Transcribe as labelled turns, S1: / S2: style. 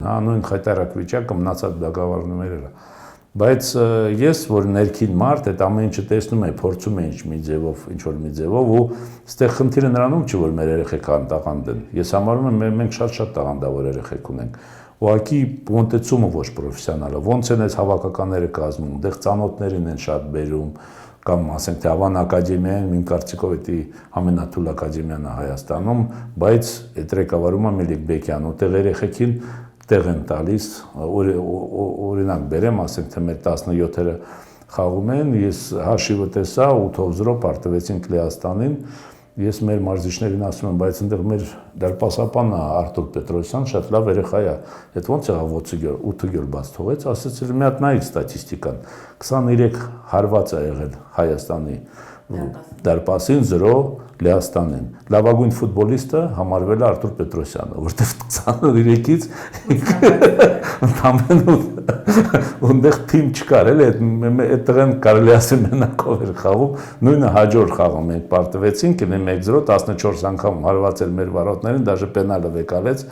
S1: հա, նույն խայտարակ վիճակը մնացած բնակավարներն Բայց ես, որ ներքին մարդ, այդ ամեն ինչը տեսնում եմ, փորձում եմ ինչ-որ մի ձևով ու այստեղ խնդիրը նրանում չի, որ մեր երեխեքը տաղանդ են։ Ես համարում եմ, մենք շատ տաղանդավոր երեխեք ունենք։ Ուղղակի մոտեցումը ոչ պրոֆեսիոնալ է։ Ոնց են այս հավաքականները կազմում, դեղ ծանոթներին են շատ բերում, կամ ասենք թե Ավան ակադեմիան, իմ կարծիքով էդի ամենաթույլ ակադեմիան է Հայաստանում, բայց այդ ղեկավարումը Մելիք Բեկյան, ուտեղ երեխեքին տեղ են տալիս, օրինակ բերեմ, ասենք թե մեր 17-երը խաղում են, ես հաշիվը տեսա 8-0 պարտվեցինք Լեհաստանին, ես մեր մարզիչներին ասում եմ, բայց այնտեղ մեր դարպասապանը Արտուր Պետրոսյան շատ լավ երեխա է, այդ ոնց եղավ 8 գոլ բաց թողեց, ասեց մի հատ նայեք ստատիստիկան, 23 հարված է եղել Հայաստանի դարպասին 0 Լեհաստանին։ Լավագույն ֆուտբոլիստը համարվել է Արտուր Պետրոսյանը, որտեղ 23-ից այնտեղ թիմ չկար, էլի այդ տղեն կարելի ասել մենակով էր խաղում, նույնը հաջորդ խաղը մենք պարտվեցինք, 1-0, 14 անգամ հարվածել մեր վարոտներին, դաժե պենալը վեկալեց